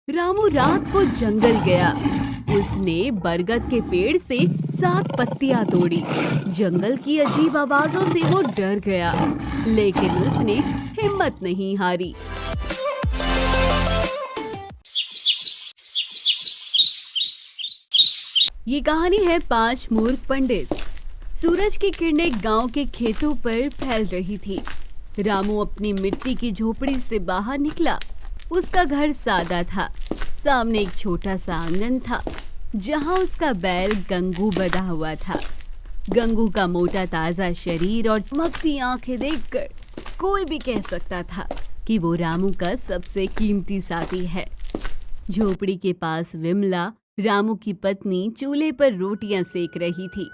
रामू रात को जंगल गया। उसने बरगद के पेड़ से 7 पत्तियां तोड़ी। जंगल की अजीब आवाजों से वो डर गया, लेकिन उसने हिम्मत नहीं हारी। ये कहानी है 5 मूर्ख पंडित। सूरज की किरणें गांव के खेतों पर फैल रही थी। रामू अपनी मिट्टी की झोपड़ी से बाहर निकला। उसका घर सादा था। सामने एक छोटा सा आंगन था, जहां उसका बैल गंगू बंधा हुआ था। गंगू का मोटा ताजा शरीर और चमकती आंखें देखकर कोई भी कह सकता था कि वो रामू का सबसे कीमती साथी है। झोपड़ी के पास विमला, रामू की पत्नी, चूल्हे पर रोटियां सेक रही थी।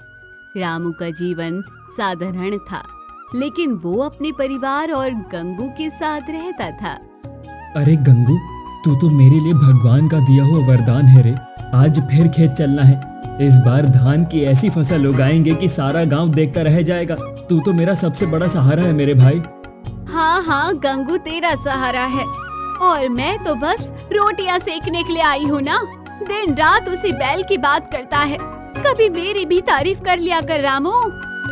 रामू का जीवन साधारण था, लेकिन वो अपने परिवार और गंगू के साथ रहता था। अरे गंगू, तू तो मेरे लिए भगवान का दिया हुआ वरदान है रे। आज फिर खेत चलना है। इस बार धान की ऐसी फसल उगाएंगे कि सारा गांव देखता रह जाएगा। तू तो मेरा सबसे बड़ा सहारा है मेरे भाई। हाँ हाँ गंगू, तेरा सहारा है और मैं तो बस रोटियां सेकने के लिए आई हूँ ना। दिन रात उसी बैल की बात करता है। कभी मेरी भी तारीफ कर लिया कर रामू।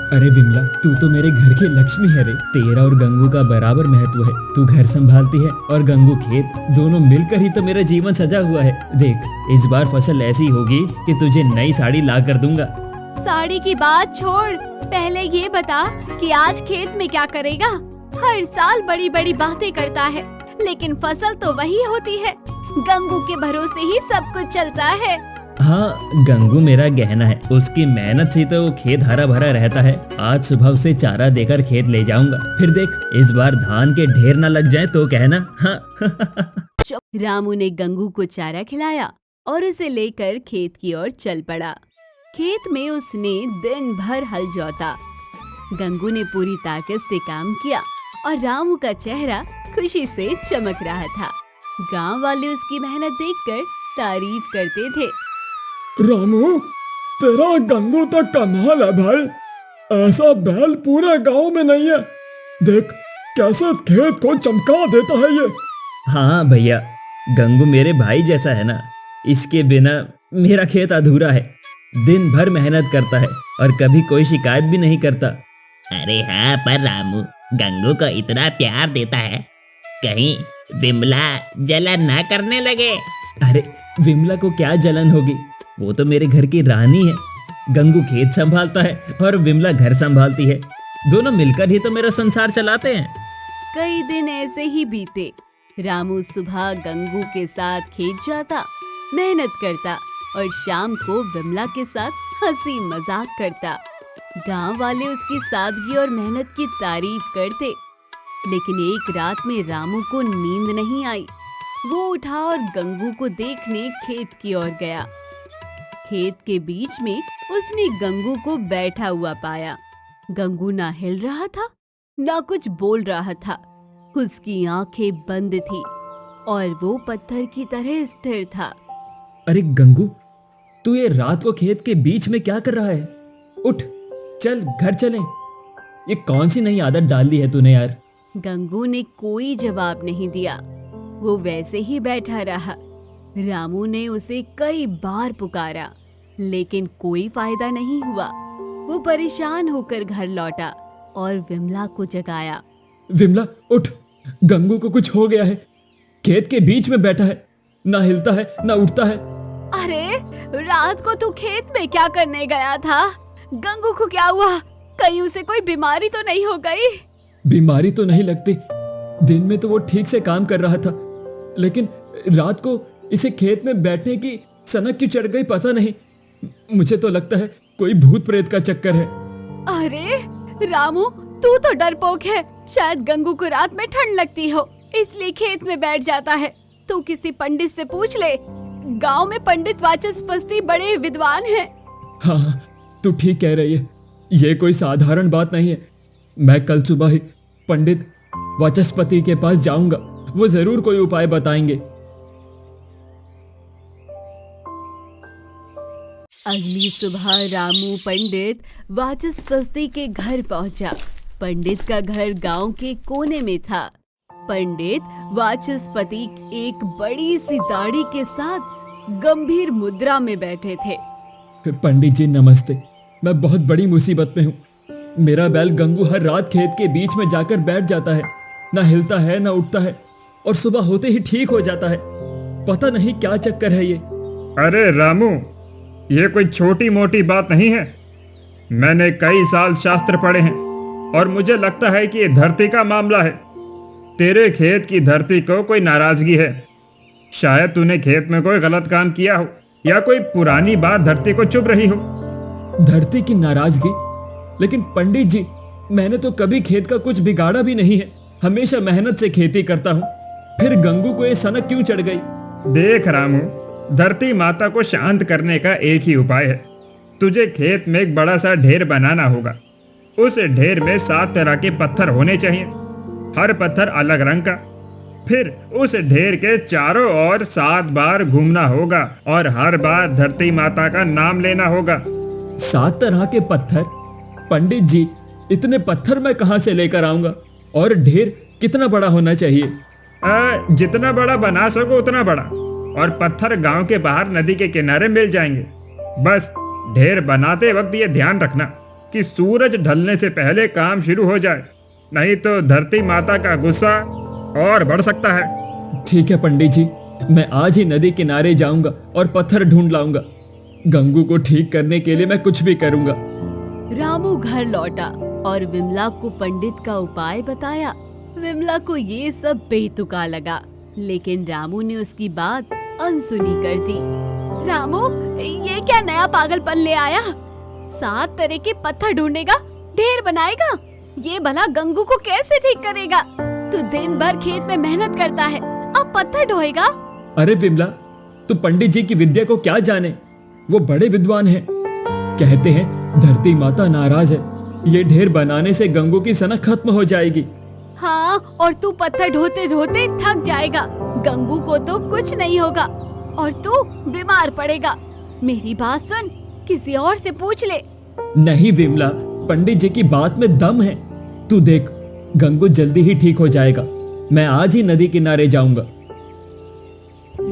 अरे विमला, तू तो मेरे घर की लक्ष्मी है रे। तेरा और गंगू का बराबर महत्व है। तू घर संभालती है और गंगू खेत, दोनों मिलकर ही तो मेरा जीवन सजा हुआ है। देख, इस बार फसल ऐसी होगी कि तुझे नई साड़ी ला कर दूंगा। साड़ी की बात छोड़, पहले ये बता कि आज खेत में क्या करेगा। हर साल बड़ी बड़ी बातें करता है, लेकिन फसल तो वही होती है। गंगू के भरोसे ही सब कुछ चलता है। हाँ, गंगू मेरा गहना है। उसकी मेहनत से तो खेत हरा भरा रहता है। आज सुबह उसे चारा देकर खेत ले जाऊंगा। फिर देख, इस बार धान के ढेर न लग जाए तो कहना। हाँ। रामू ने गंगू को चारा खिलाया और उसे लेकर खेत की ओर चल पड़ा। खेत में उसने दिन भर हल जोता। गंगू ने पूरी ताकत से काम किया और रामू का चेहरा खुशी से चमक रहा था। गांव वाले उसकी मेहनत देखकर तारीफ करते थे। रामू, तेरा गंगू तो कमाल है भाई। ऐसा बैल पूरे गांव में नहीं है। देख कैसे खेत को चमका देता है ये। हाँ भैया, गंगू मेरे भाई जैसा है ना। इसके बिना मेरा खेत अधूरा है। दिन भर मेहनत करता है और कभी कोई शिकायत भी नहीं करता। अरे हाँ, पर रामू गंगू को इतना प्यार देता है, कहीं विमला जलन ना करने लगे। अरे विमला को क्या जलन होगी, वो तो मेरे घर की रानी है। गंगू खेत संभालता है और विमला घर संभालती है। दोनों मिलकर ही तो मेरा संसार चलाते हैं। कई दिन ऐसे ही बीते। रामू सुबह गंगू के साथ खेत जाता, मेहनत करता और शाम को विमला के साथ हंसी मजाक करता। गांव वाले उसकी सादगी और मेहनत की तारीफ करते। लेकिन एक रात में रामू को नींद नहीं आई। वो उठा और गंगू को देखने खेत की ओर गया। खेत के बीच में उसने गंगू को बैठा हुआ पाया। गंगू ना हिल रहा था, ना कुछ बोल रहा था। उसकी आंखें बंद थी और वो पत्थर की तरह स्थिर था। अरे गंगू, तू ये रात को खेत के बीच में क्या कर रहा है? उठ, चल घर चलें। ये कौन सी नई आदत डाल दी है तूने यार? गंगू ने कोई जवाब नहीं दिया। वो वैसे ही बैठा रहा। रामू ने उसे कई बार पुकारा, लेकिन कोई फायदा नहीं हुआ। वो परेशान होकर घर लौटा और विमला को जगाया। विमला उठ, गंगू को कुछ हो गया है। खेत के बीच में बैठा है, ना हिलता है ना उठता है। अरे रात को तू खेत में क्या करने गया था? गंगू को क्या हुआ? कहीं उसे कोई बीमारी तो नहीं हो गई? बीमारी तो नहीं लगती। दिन में तो वो ठीक से काम कर रहा था, लेकिन रात को इसे खेत में बैठने की सनक क्यों चढ़ गई पता नहीं। मुझे तो लगता है कोई भूत प्रेत का चक्कर है। अरे रामू, तू तो डरपोक है। शायद गंगू को रात में ठंड लगती हो, इसलिए खेत में बैठ जाता है। तू किसी पंडित से पूछ ले। गांव में पंडित वाचस्पति बड़े विद्वान हैं। हाँ, तू ठीक कह रही है। ये कोई साधारण बात नहीं है। मैं कल सुबह ही पंडित वाचस्पति के पास जाऊंगा। वो जरूर कोई उपाय बताएंगे। अगली सुबह रामू पंडित वाचस्पति के घर पहुंचा। पंडित का घर गांव के कोने में था। पंडित वाचस्पति एक बड़ी सी दाढ़ी के साथ गंभीर मुद्रा में बैठे थे। पंडित जी नमस्ते। मैं बहुत बड़ी मुसीबत में हूँ। मेरा बैल गंगू हर रात खेत के बीच में जाकर बैठ जाता है, ना हिलता है ना उठता है, और सुबह होते ही ठीक हो जाता है। पता नहीं क्या चक्कर है ये। अरे रामू, ये कोई छोटी मोटी बात नहीं है। मैंने कई साल शास्त्र पढ़े हैं और मुझे लगता है कि ये धरती का मामला है। तेरे खेत की धरती को कोई नाराजगी है। शायद तूने खेत में कोई गलत काम किया हो या कोई पुरानी बात धरती को चुभ रही हो। धरती की नाराजगी? लेकिन पंडित जी, मैंने तो कभी खेत का कुछ बिगाड़ा भी नहीं है। हमेशा मेहनत से खेती करता हूँ। फिर गंगू को ये सनक क्यों चढ़ गई? देख रामू, धरती माता को शांत करने का एक ही उपाय है। तुझे खेत में एक बड़ा सा ढेर बनाना होगा। उस ढेर में 7 तरह के पत्थर होने चाहिए, हर पत्थर अलग रंग का। फिर उस ढेर के चारों ओर 7 बार घूमना होगा और हर बार धरती माता का नाम लेना होगा। 7 तरह के पत्थर? पंडित जी, इतने पत्थर मैं कहाँ से लेकर आऊंगा? और ढेर कितना बड़ा होना चाहिए? जितना बड़ा बना सको उतना बड़ा, और पत्थर गांव के बाहर नदी के किनारे मिल जाएंगे। बस ढेर बनाते वक्त ये ध्यान रखना कि सूरज ढलने से पहले काम शुरू हो जाए, नहीं तो धरती माता का गुस्सा और बढ़ सकता है। ठीक है पंडित जी, मैं आज ही नदी किनारे जाऊंगा और पत्थर ढूंढ लाऊंगा। गंगू को ठीक करने के लिए मैं कुछ भी करूंगा। रामू घर लौटा और विमला को पंडित का उपाय बताया। विमला को ये सब बेतुका लगा, लेकिन रामू ने उसकी बात अनसुनी कर दी। रामू, ये क्या नया पागलपन ले आया? 7 तरह के पत्थर ढूंढेगा, ढेर बनाएगा? ये भला गंगू को कैसे ठीक करेगा? तू दिन भर खेत में मेहनत करता है, अब पत्थर ढोएगा? अरे विमला, तू पंडित जी की विद्या को क्या जाने? वो बड़े विद्वान हैं। कहते हैं धरती माता नाराज है, ये ढेर बनाने से गंगू की सनक खत्म हो जाएगी। हाँ, और तू पत्थर ढोते ढोते थक जाएगा। गंगू को तो कुछ नहीं होगा और तू बीमार पड़ेगा। मेरी बात सुन, किसी और से पूछ ले। नहीं विमला, पंडित जी की बात में दम है। तू देख, गंगू जल्दी ही ठीक हो जाएगा। मैं आज ही नदी किनारे जाऊंगा।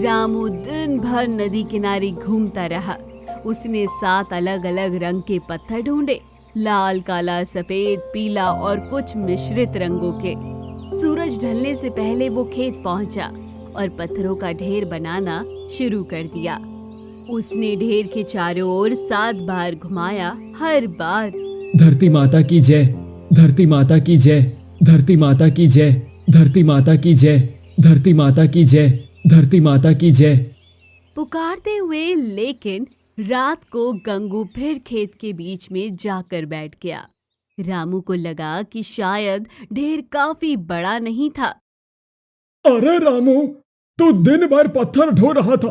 रामू दिन भर नदी किनारे घूमता रहा। उसने 7 अलग अलग रंग के पत्थर ढूंढे, लाल, काला, सफेद, पीला और कुछ मिश्रित रंगों के। सूरज ढलने से पहले वो खेत पहुंचा और पत्थरों का ढेर बनाना शुरू कर दिया। उसने ढेर के चारों ओर 7 बार घुमाया, हर बार धरती माता की जय, धरती माता की जय, धरती माता की जय, धरती माता की जय, धरती माता की जय, धरती माता की जय पुकारते हुए। लेकिन रात को गंगू फिर खेत के बीच में जाकर बैठ गया। रामू को लगा कि शायद ढेर काफी बड़ा नहीं था। अरे रामू, तू दिन भर पत्थर ढो रहा था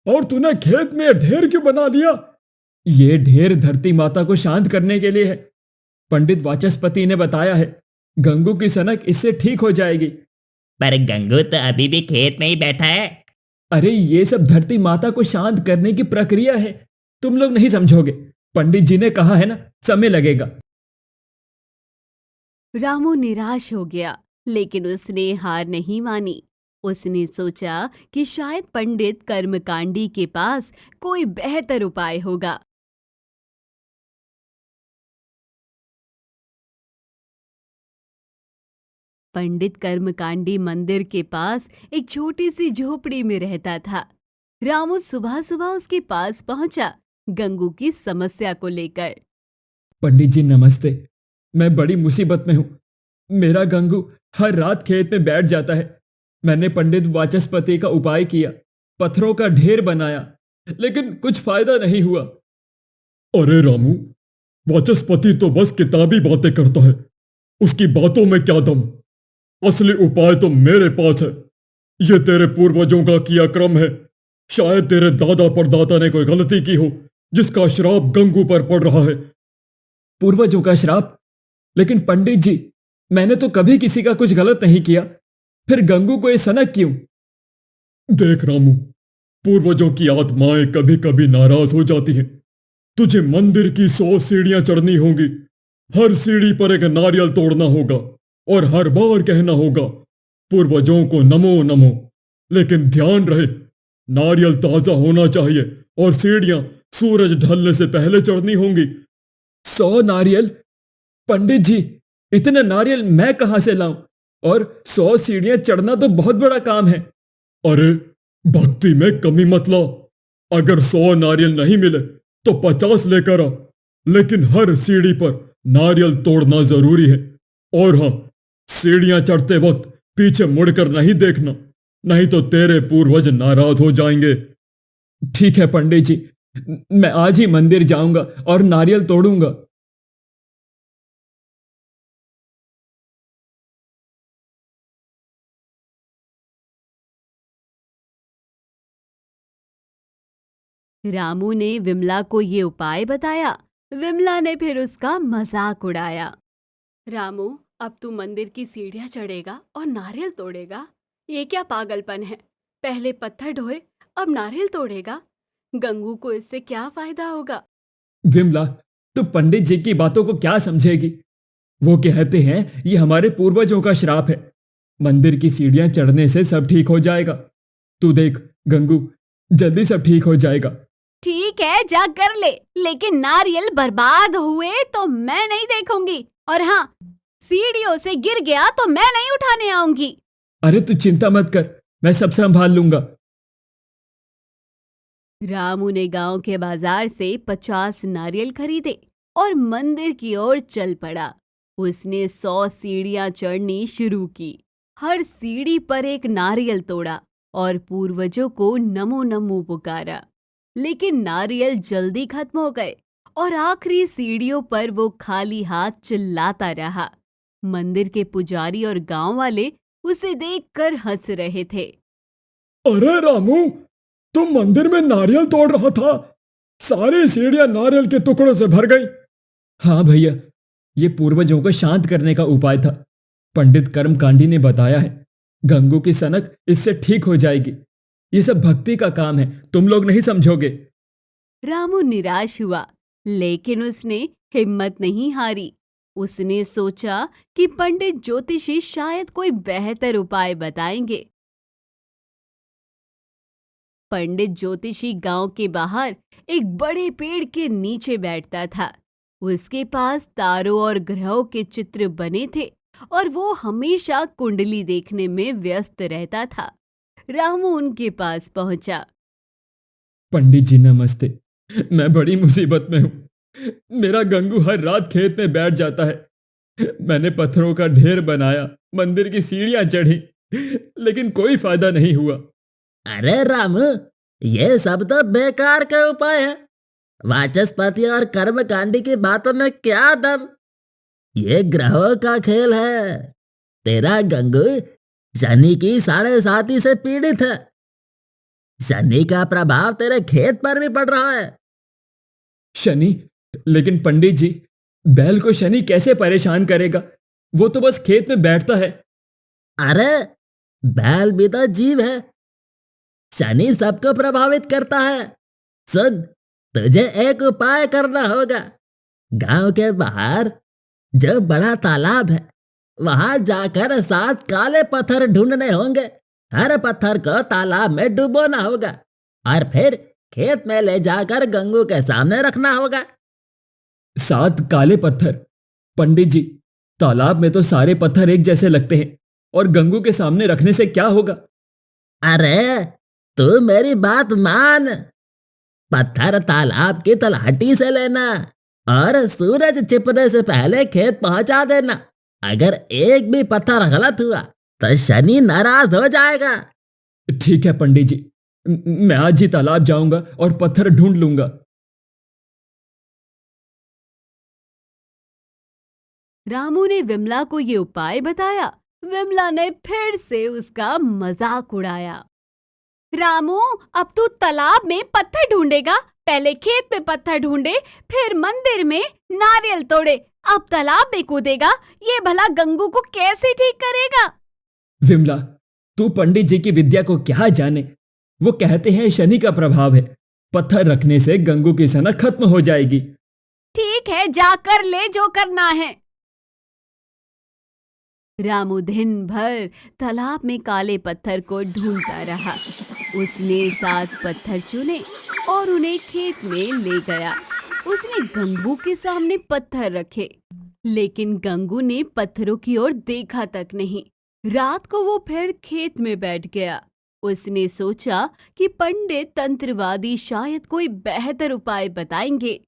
और तूने खेत में ढेर क्यों बना लिया? ये ढेर धरती माता को शांत करने के लिए है। पंडित वाचस्पति ने बताया है, गंगू की सनक इससे ठीक हो जाएगी। पर गंगू तो अभी भी खेत में ही बैठा है। अरे ये सब धरती माता को शांत करने की प्रक्रिया है, तुम लोग नहीं समझोगे। पंडित जी ने कहा है ना, समय लगेगा। रामू निराश हो गया, लेकिन उसने हार नहीं मानी। उसने सोचा कि शायद पंडित कर्मकांडी के पास कोई बेहतर उपाय होगा। पंडित कर्मकांडी मंदिर के पास एक छोटी सी झोपड़ी में रहता था। रामू सुबह सुबह उसके पास पहुंचा, गंगू की समस्या को लेकर। पंडित जी नमस्ते, मैं बड़ी मुसीबत में हूं। मेरा गंगू हर रात खेत में बैठ जाता है। मैंने पंडित वाचस्पति का उपाय किया, पत्थरों का ढेर बनाया, लेकिन कुछ फायदा नहीं हुआ। अरे रामू, वाचस्पति तो बस किताबी बातें करता है, उसकी बातों में क्या दम? असली उपाय तो मेरे पास है। ये तेरे पूर्वजों का किया क्रम है। शायद तेरे दादा परदादा ने कोई गलती की हो, जिसका श्राप गंगू पर पड़ रहा है। पूर्वजों का श्राप? लेकिन पंडित जी, मैंने तो कभी किसी का कुछ गलत नहीं किया, फिर गंगू को ये सनक क्यों? देख रामू, पूर्वजों की आत्माएं कभी कभी नाराज हो जाती हैं। तुझे मंदिर की 100 सीढ़ियां चढ़नी होंगी। हर सीढ़ी पर एक नारियल तोड़ना होगा और हर बार कहना होगा, पूर्वजों को नमो नमो। लेकिन ध्यान रहे, नारियल ताजा होना चाहिए और सीढ़ियां सूरज ढलने से पहले चढ़नी होंगी। 100 नारियल? पंडित जी, इतने नारियल मैं कहां से लाऊं? और 100 सीढ़ियां चढ़ना तो बहुत बड़ा काम है। अरे, भक्ति में कमी मत ला। अगर 100 नारियल नहीं मिले तो 50 लेकर आ, लेकिन हर सीढ़ी पर नारियल तोड़ना जरूरी है। और हाँ, सीढ़ियां चढ़ते वक्त पीछे मुड़कर नहीं देखना, नहीं तो तेरे पूर्वज नाराज हो जाएंगे। ठीक है पंडित जी, मैं आज ही मंदिर जाऊंगा और नारियल तोड़ूंगा। रामू ने विमला को ये उपाय बताया। विमला ने फिर उसका मजाक उड़ाया। रामू, अब तू मंदिर की सीढ़ियां चढ़ेगा और नारियल तोड़ेगा? ये क्या पागलपन है? पहले पत्थर ढोए, अब नारियल तोड़ेगा? गंगू को इससे क्या फायदा होगा? विमला, तू पंडित जी की बातों को क्या समझेगी? वो कहते हैं ये हमारे पूर्वजों का श्राप है। मंदिर की सीढ़ियां चढ़ने से सब ठीक हो जाएगा। तू देख गंगू, जल्दी सब ठीक हो जाएगा। ठीक है, जा कर ले, लेकिन नारियल बर्बाद हुए तो मैं नहीं देखूंगी। और हाँ, सीढ़ियों से गिर गया तो मैं नहीं उठाने आऊंगी। अरे तू चिंता मत कर, मैं सब संभाल लूंगा। रामू ने गांव के बाजार से 50 नारियल खरीदे और मंदिर की ओर चल पड़ा। उसने 100 सीढ़ियां चढ़नी शुरू की। हर सीढ़ी पर एक नारियल तोड़ा और पूर्वजों को नमो नमो पुकारा। लेकिन नारियल जल्दी खत्म हो गए और आखिरी सीढ़ियों पर वो खाली हाथ चिल्लाता रहा। मंदिर के पुजारी और गांव वाले उसे देखकर हंस रहे थे। अरे रामू, तुम मंदिर में नारियल तोड़ रहा था? सारी सीढ़ियां नारियल के टुकड़ों से भर गई। हाँ भैया, ये पूर्वजों को शांत करने का उपाय था। पंडित कर्मकांडी ने बताया है, गंगू की सनक इससे ठीक हो जाएगी। ये सब भक्ति का काम है, तुम लोग नहीं समझोगे। रामू निराश हुआ, लेकिन उसने हिम्मत नहीं हारी। उसने सोचा कि पंडित ज्योतिषी शायद कोई बेहतर उपाय बताएंगे। पंडित ज्योतिषी गांव के बाहर एक बड़े पेड़ के नीचे बैठता था। उसके पास तारों और ग्रहों के चित्र बने थे और वो हमेशा कुंडली देखने में व्यस्त रहता था। रामू उनके पास पहुंचा। पंडित जी नमस्ते, मैं बड़ी मुसीबत में हूँ। मेरा गंगू हर रात खेत में बैठ जाता है। मैंने पत्थरों का ढेर बनाया, मंदिर की सीढ़ियां चढ़ी, लेकिन कोई फायदा नहीं हुआ। अरे रामू, ये सब तो बेकार का उपाय है। वाचस्पति और कर्मकांडी की बातों में क्या दम? ये ग्रहों का खेल है। तेरा गंगू शनि की 7.5 से पीड़ित है। शनि का प्रभाव तेरे खेत पर भी पड़ रहा है। शनि? लेकिन पंडित जी, बैल को शनि कैसे परेशान करेगा? वो तो बस खेत में बैठता है। अरे, बैल भी तो जीव है। शनि सबको प्रभावित करता है। सुन, तुझे एक उपाय करना होगा। गांव के बाहर जो बड़ा तालाब है, वहां जाकर 7 काले पत्थर ढूंढने होंगे। हर पत्थर को तालाब में डुबोना होगा और फिर खेत में ले जाकर गंगू के सामने रखना होगा। 7 काले पत्थर? पंडित जी, तालाब में तो सारे पत्थर एक जैसे लगते हैं, और गंगू के सामने रखने से क्या होगा? अरे, तू मेरी बात मान। पत्थर तालाब की तलहटी से लेना और सूरज छिपने से पहले खेत पहुंचा देना। अगर एक भी पत्थर गलत हुआ तो शनि नाराज हो जाएगा। ठीक है पंडित जी, मैं आज ही तालाब जाऊंगा और पत्थर ढूंढ लूंगा। रामू ने विमला को ये उपाय बताया। विमला ने फिर से उसका मजाक उड़ाया। रामू, अब तू तालाब में पत्थर ढूंढेगा? पहले खेत में पत्थर ढूंढे, फिर मंदिर में नारियल तोड़े, अब तालाब में कूदेगा? ये भला गंगू को कैसे ठीक करेगा? विमला, तू पंडित जी की विद्या को क्या जाने? वो कहते हैं शनि का प्रभाव है, पत्थर रखने से गंगू की सनक खत्म हो जाएगी। ठीक है, जाकर ले जो करना है। रामू दिन भर तालाब में काले पत्थर को ढूंढता रहा। उसने 7 पत्थर चुने और उन्हें खेत में ले गया। उसने गंगू के सामने पत्थर रखे, लेकिन गंगू ने पत्थरों की ओर देखा तक नहीं। रात को वो फिर खेत में बैठ गया। उसने सोचा कि पंडित तंत्रवादी शायद कोई बेहतर उपाय बताएंगे।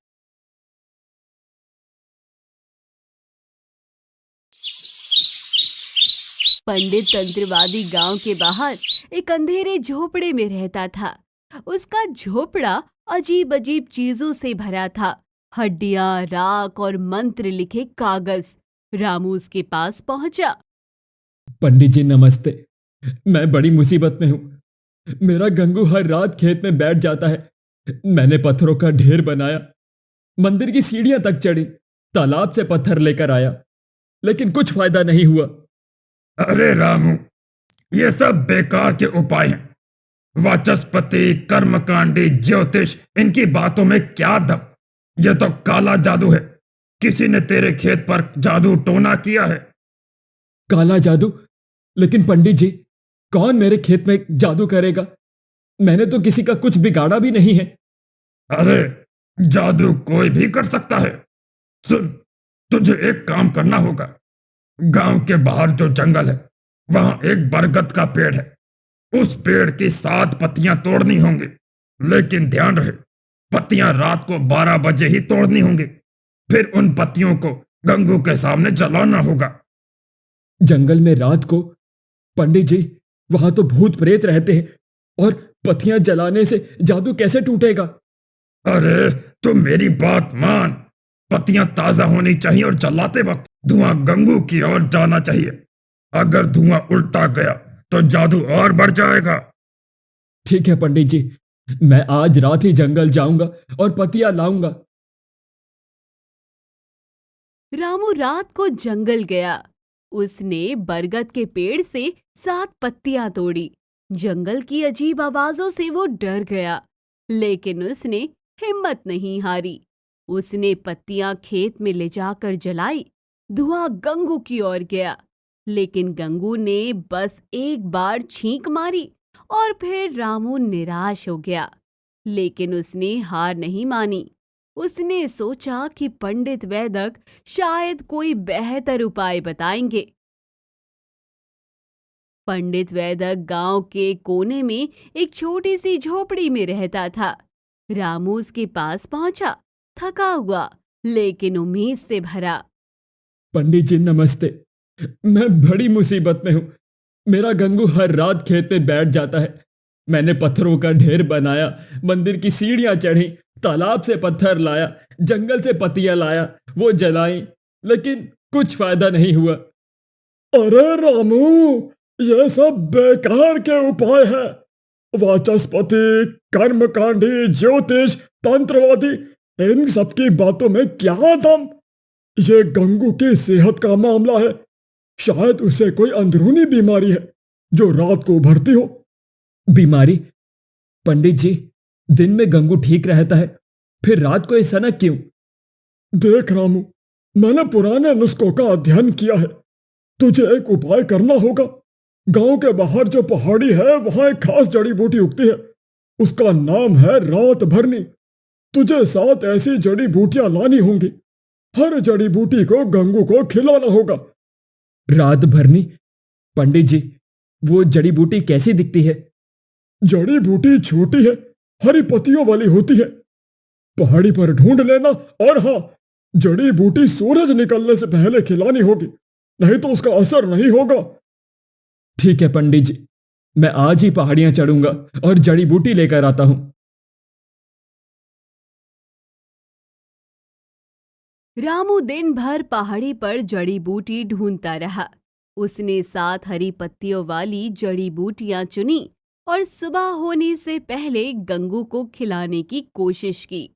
पंडित तंत्रवादी गांव के बाहर एक अंधेरे झोपड़े में रहता था। उसका झोपड़ा अजीब अजीब चीजों से भरा था, हड्डियां, राख और मंत्र लिखे कागज। रामू उसके पास पहुंचा। पंडित जी नमस्ते, मैं बड़ी मुसीबत में हूँ। मेरा गंगू हर रात खेत में बैठ जाता है। मैंने पत्थरों का ढेर बनाया, मंदिर की सीढ़ियां तक चढ़ी, तालाब से पत्थर लेकर आया, लेकिन कुछ फायदा नहीं हुआ। अरे रामू, ये सब बेकार के उपाय हैं। वाचस्पति, कर्मकांडी, ज्योतिष, इनकी बातों में क्या दम? ये तो काला जादू है। किसी ने तेरे खेत पर जादू टोना किया है। काला जादू? लेकिन पंडित जी, कौन मेरे खेत में जादू करेगा? मैंने तो किसी का कुछ बिगाड़ा भी नहीं है। अरे, जादू कोई भी कर सकता है। सुन, तुझे एक काम करना होगा। गांव के बाहर जो जंगल है, वहां एक बरगद का पेड़ है। उस पेड़ की 7 पत्तियां तोड़नी होंगी, लेकिन ध्यान रहे, पत्तियां रात को 12 बजे ही तोड़नी होंगी। फिर उन पत्तियों को गंगू के सामने जलाना होगा। जंगल में रात को? पंडित जी, वहां तो भूत प्रेत रहते हैं, और पत्तियां जलाने से जादू कैसे टूटेगा? अरे, तुम मेरी बात मान। पत्तियां ताजा होनी चाहिए और जलाते वक्त धुआं गंगू की ओर जाना चाहिए। अगर धुआं उल्टा गया तो जादू और बढ़ जाएगा। ठीक है पंडित जी, मैं आज रात ही जंगल जाऊंगा और पत्तियां लाऊंगा। रामू रात को जंगल गया। उसने बरगद के पेड़ से 7 पत्तियां तोड़ी। जंगल की अजीब आवाजों से वो डर गया, लेकिन उसने हिम्मत नहीं हारी। उसने पत्तियां खेत में ले जाकर जलाई। धुआं गंगू की ओर गया, लेकिन गंगू ने बस एक बार छींक मारी और फिर रामू निराश हो गया। लेकिन उसने हार नहीं मानी। उसने सोचा कि पंडित वैदक शायद कोई बेहतर उपाय बताएंगे। पंडित वैदक गांव के कोने में एक छोटी सी झोपड़ी में रहता था। रामू उसके पास पहुंचा, थका हुआ लेकिन उम्मीद से भरा। पंडित जी नमस्ते, मैं बड़ी मुसीबत में हूं। मेरा गंगू हर रात खेत में बैठ जाता है। मैंने पत्थरों का ढेर बनाया, मंदिर की सीढ़ियां चढ़ी, तालाब से पत्थर लाया, जंगल से पत्तियां लाया, वो जलाई, लेकिन कुछ फायदा नहीं हुआ। अरे रामू, ये सब बेकार के उपाय है। वाचस्पति, कर्मकांडी, ज्योतिष, तंत्रवादी, इन सबकी बातों में क्या दम? ये गंगू की सेहत का मामला है। शायद उसे कोई अंदरूनी बीमारी है जो रात को उभरती हो। बीमारी? पंडित जी, दिन में गंगू ठीक रहता है, फिर रात को ये सनक क्यों? देख रामू, मैंने पुराने नुस्खों का अध्ययन किया है। तुझे एक उपाय करना होगा। गांव के बाहर जो पहाड़ी है, वहां एक खास जड़ी बूटी उगती है। उसका नाम है रात भरनी। तुझे 7 ऐसी जड़ी बूटियां लानी होंगी। हर जड़ी बूटी को गंगू को खिलाना होगा। रात भरनी? पंडित जी, वो जड़ी बूटी कैसी दिखती है? जड़ी बूटी छोटी है, हरी पत्तियों वाली होती है। पहाड़ी पर ढूंढ लेना, और हाँ, जड़ी बूटी सूरज निकलने से पहले खिलानी होगी, नहीं तो उसका असर नहीं होगा। ठीक है पंडित जी, मैं आज ही पहाड़ियां चढ़ूंगा और जड़ी बूटी लेकर आता हूं। रामू दिन भर पहाड़ी पर जड़ी बूटी ढूंढता रहा। उसने 7 हरी पत्तियों वाली जड़ी बूटियां चुनी और सुबह होने से पहले गंगू को खिलाने की कोशिश की।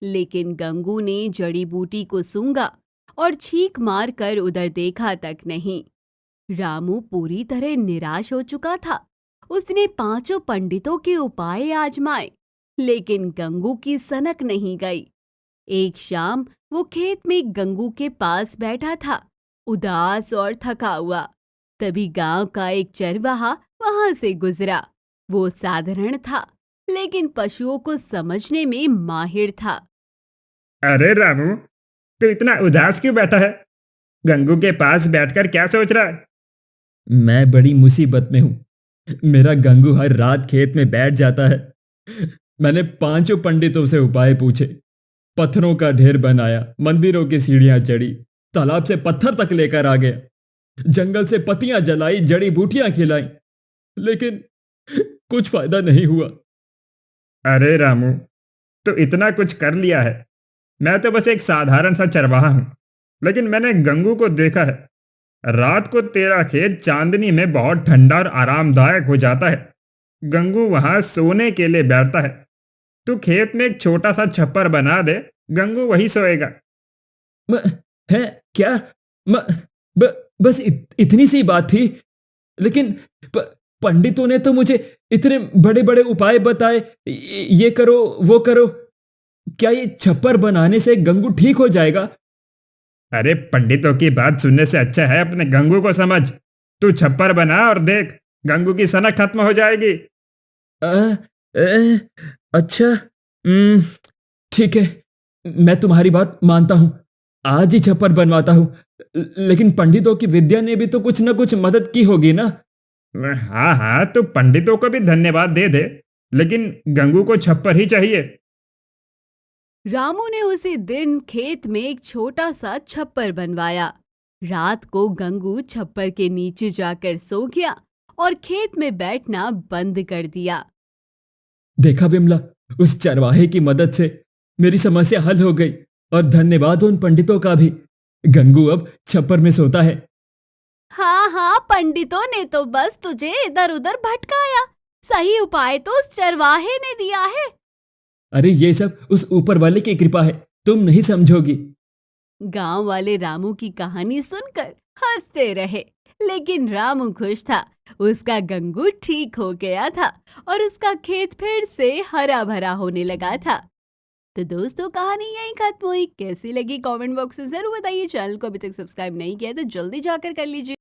लेकिन गंगू ने जड़ी बूटी को सूंघा और छींक मारकर उधर देखा तक नहीं। रामू पूरी तरह निराश हो चुका था। उसने 5 पंडितों के उपाय आजमाए, लेकिन गंगू की सनक नहीं गई। एक शाम वो खेत में गंगू के पास बैठा था। उदास और थका हुआ। तभी गांव का एक चरवाहा वहां से गुजरा। वो साधारण था, लेकिन पशुओं को समझने में माहिर था। अरे रामू, तू इतना उदास क्यों बैठा है? गंगू के पास बैठकर क्या सोच रहा है? मैं बड़ी मुसीबत में हूँ। मेरा गंगू हर रात खेत में बैठ जाता है। मैंने 5 पंडितों से उपाय पूछे, पत्थरों का ढेर बनाया, मंदिरों की सीढ़ियां चढ़ी, तालाब से पत्थर तक लेकर आ गया, जंगल से पत्तियां जलाई, जड़ी बूटियां खिलाई, लेकिन कुछ फायदा नहीं हुआ। अरे रामू, तो इतना कुछ कर लिया है। मैं तो बस एक साधारण सा चरवाहा हूं, लेकिन मैंने गंगू को देखा है। रात को तेरा खेत चांदनी में बहुत ठंडा और आरामदायक हो जाता है। गंगू वहां सोने के लिए बैठता है। तू खेत में एक छोटा सा छप्पर बना दे, गंगू वही सोएगा। है क्या? बस इतनी सी बात थी, लेकिन पंडितों ने तो मुझे इतने बड़े बड़े उपाय बताए, ये करो वो करो। क्या ये छप्पर बनाने से गंगू ठीक हो जाएगा? अरे पंडितों की बात सुनने से अच्छा है अपने गंगू को समझ। तू छप्पर बना और देख, गंगू की सनक खत्म हो जाएगी। अच्छा, ठीक है, मैं तुम्हारी बात मानता हूं। आज ही छप्पर बनवाता हूं। लेकिन पंडितों की विद्या ने भी तो कुछ न कुछ मदद की होगी ना? हाँ हाँ, तो पंडितों को भी धन्यवाद दे दे, लेकिन गंगू को छप्पर ही चाहिए। रामू ने उसी दिन खेत में एक छोटा सा छप्पर बनवाया। रात को गंगू छप्पर के नीचे जाकर सो गया और खेत में बैठना बंद कर दिया। देखा विमला, उस चरवाहे की मदद से मेरी समस्या हल हो गई, और धन्यवाद उन पंडितों का भी। गंगू अब छप्पर में सोता है। हाँ हाँ, पंडितों ने तो बस तुझे इधर उधर भटकाया। सही उपाय तो उस चरवाहे ने दिया है। अरे ये सब उस ऊपर वाले की कृपा है, तुम नहीं समझोगी। गांव वाले रामू की कहानी सुनकर हंसते रहे, लेकिन रामू खुश था। उसका गंगू ठीक हो गया था और उसका खेत फिर से हरा भरा होने लगा था। तो दोस्तों, कहानी यहीं खत्म हुई। कैसी लगी कमेंट बॉक्स में जरूर बताइए। चैनल को अभी तक सब्सक्राइब नहीं किया तो जल्दी जाकर कर लीजिए।